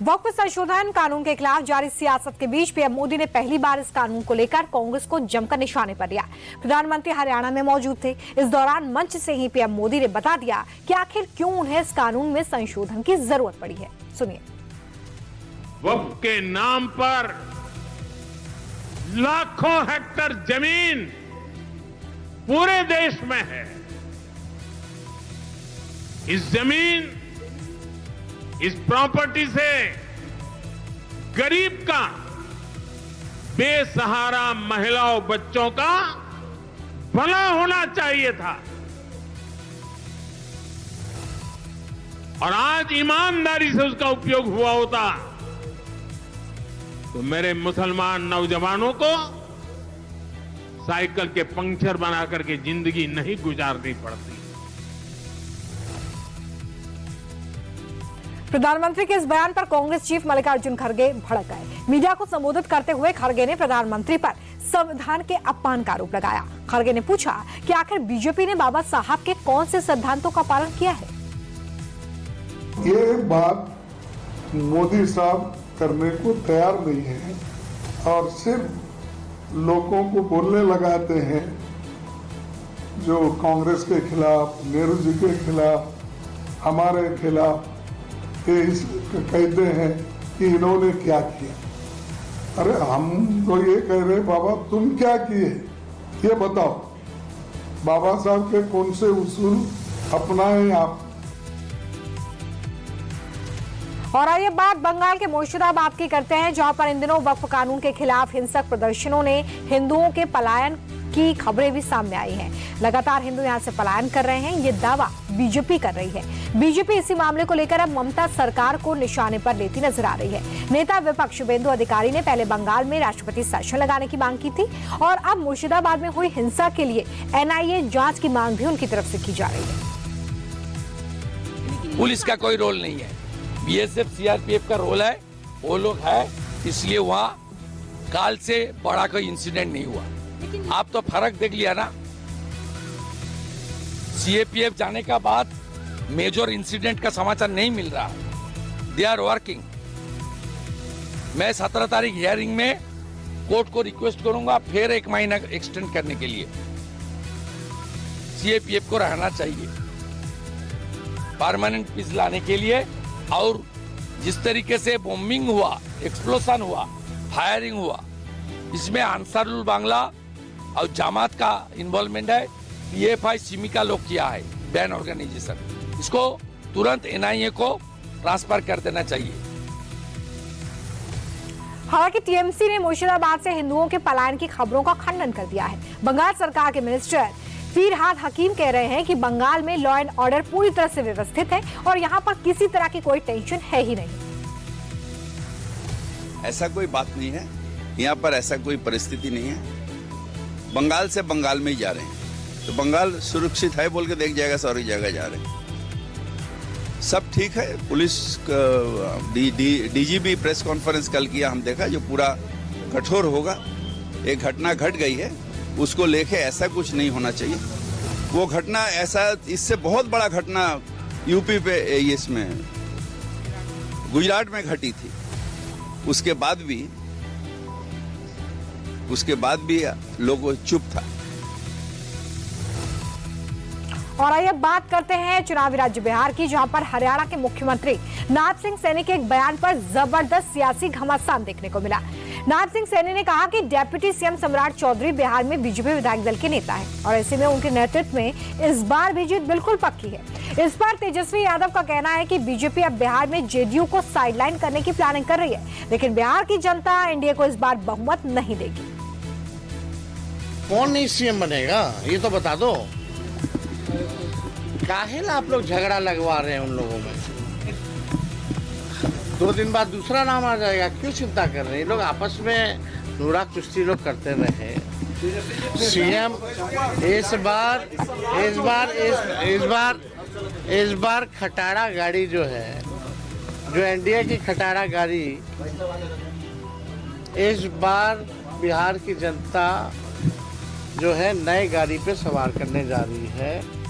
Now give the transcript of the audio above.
वक्फ संशोधन कानून के खिलाफ जारी सियासत के बीच पीएम मोदी ने पहली बार इस कानून को लेकर कांग्रेस को जमकर निशाने पर लिया। प्रधानमंत्री हरियाणा में मौजूद थे। इस दौरान मंच से ही पीएम मोदी ने बता दिया कि आखिर क्यों उन्हें इस कानून में संशोधन की जरूरत पड़ी है। सुनिए। वक्फ के नाम पर लाखों हेक्टेयर जमीन पूरे देश में है। इस जमीन, इस प्रॉपर्टी से गरीब का, बेसहारा महिलाओं बच्चों का भला होना चाहिए था। और आज ईमानदारी से उसका उपयोग हुआ होता तो मेरे मुसलमान नौजवानों को साइकिल के पंक्चर बना करके जिंदगी नहीं गुजारनी पड़ती। प्रधानमंत्री के इस बयान पर कांग्रेस चीफ मल्लिकार्जुन खड़गे भड़क गए। मीडिया को संबोधित करते हुए खड़गे ने प्रधानमंत्री पर संविधान के अपमान का आरोप लगाया। खड़गे ने पूछा कि आखिर बीजेपी ने बाबा साहब के कौन से सिद्धांतों का पालन किया है। ये बात मोदी साहब करने को तैयार नहीं है और सिर्फ लोगों को बोलने लगाते हैं, जो कांग्रेस के खिलाफ, नेहरू जी के खिलाफ, हमारे खिलाफ कहते हैं कि इन्होंने क्या किया। अरे हम तो ये कह रहे बाबा तुम क्या किए ये बताओ। बाबा साहब के कौन से उसूल अपनाए आप। और आइए बात बंगाल के मुर्शिदाबाद की करते हैं, जहां पर इन दिनों वक्फ कानून के खिलाफ हिंसक प्रदर्शनों ने हिंदुओं के पलायन की खबरें भी सामने आई हैं। लगातार हिंदू यहां से पलायन कर रहे हैं, ये दावा बीजेपी कर रही है। बीजेपी इसी मामले को लेकर अब ममता सरकार को निशाने पर लेती नजर आ रही है। नेता विपक्ष शुभेंदु अधिकारी ने पहले बंगाल में राष्ट्रपति शासन लगाने की मांग की थी और अब मुर्शिदाबाद में हुई हिंसा के लिए एनआईए जांच की मांग भी उनकी तरफ से की जा रही है। पुलिस का कोई रोल नहीं है, बीएसएफ सीआरपीएफ का रोल है। वो लोग है, इसलिए वहाँ काल से बड़ा कोई इंसिडेंट नहीं हुआ। आप तो फर्क देख लिया ना, सीएपीएफ जाने का बाद मेजर इंसिडेंट का समाचार नहीं मिल रहा। They are working. मैं 17 तारीख हियरिंग में कोर्ट को रिक्वेस्ट करूंगा फिर 1 महीना एक्सटेंड करने के लिए। सीएपीएफ को रहना चाहिए परमानेंट पीस लाने के लिए। और जिस तरीके से बॉम्बिंग हुआ, एक्सप्लोजन हुआ, फायरिंग हुआ, इसमें अंसारुल बांग्ला और जमात का इन्वॉल्वमेंट है। पीएफआई सिमी का लोग किया है, बैन ऑर्गेनाइजेशन। इसको तुरंत एनआईए को ट्रांसफर कर देना चाहिए। हालांकि टीएमसी ने मुर्शिदाबाद से हिंदुओं के पलायन की खबरों का खंडन कर दिया है। बंगाल सरकार के मिनिस्टर फिरहाद हकीम कह रहे हैं कि बंगाल में लॉ एंड ऑर्डर पूरी तरह से व्यवस्थित है और यहाँ पर किसी तरह की कोई टेंशन है ही नहीं। ऐसा कोई बात नहीं है, यहाँ पर ऐसा कोई परिस्थिति नहीं है। बंगाल से बंगाल में ही जा रहे हैं तो बंगाल सुरक्षित है बोल के देख जाएगा, सारी जगह जा रहे हैं, सब ठीक है। पुलिस डीजीपी प्रेस कॉन्फ्रेंस कल किया, हम देखा, जो पूरा कठोर होगा। एक घटना घट गई है, उसको लेके ऐसा कुछ नहीं होना चाहिए। वो घटना ऐसा, इससे बहुत बड़ा घटना यूपी पे, इसमें गुजरात में घटी थी। उसके बाद भी लोग चुप था। और आइए बात करते हैं चुनावी राज्य बिहार की, जहां पर हरियाणा के मुख्यमंत्री नायब सिंह सैनी के एक बयान पर जबरदस्त सियासी घमासान देखने को मिला। नायब सिंह सैनी ने कहा कि डिप्टी सीएम सम्राट चौधरी बिहार में बीजेपी विधायक दल के नेता है और ऐसे में उनके नेतृत्व में इस बार भी जीत बिल्कुल पक्की है। इस बार तेजस्वी यादव का कहना है कि बीजेपी अब बिहार में जेडीयू को साइडलाइन करने की प्लानिंग कर रही है, लेकिन बिहार की जनता एनडीए को इस बार बहुमत नहीं देगी। कौन नहीं सीएम बनेगा ये तो बता दो। काहे आप लोग झगड़ा लगवा रहे हैं उन लोगों में। 2 दिन बाद दूसरा नाम आ जाएगा, क्यों चिंता कर रहे हैं? लोग आपस में नूरा कुश्ती लोग करते रहे। सीएम इस बार खटारा गाड़ी जो है, जो एनडीए की खटारा गाड़ी, इस बार बिहार की जनता जो है नए गाड़ी पे सवार करने जा रही है।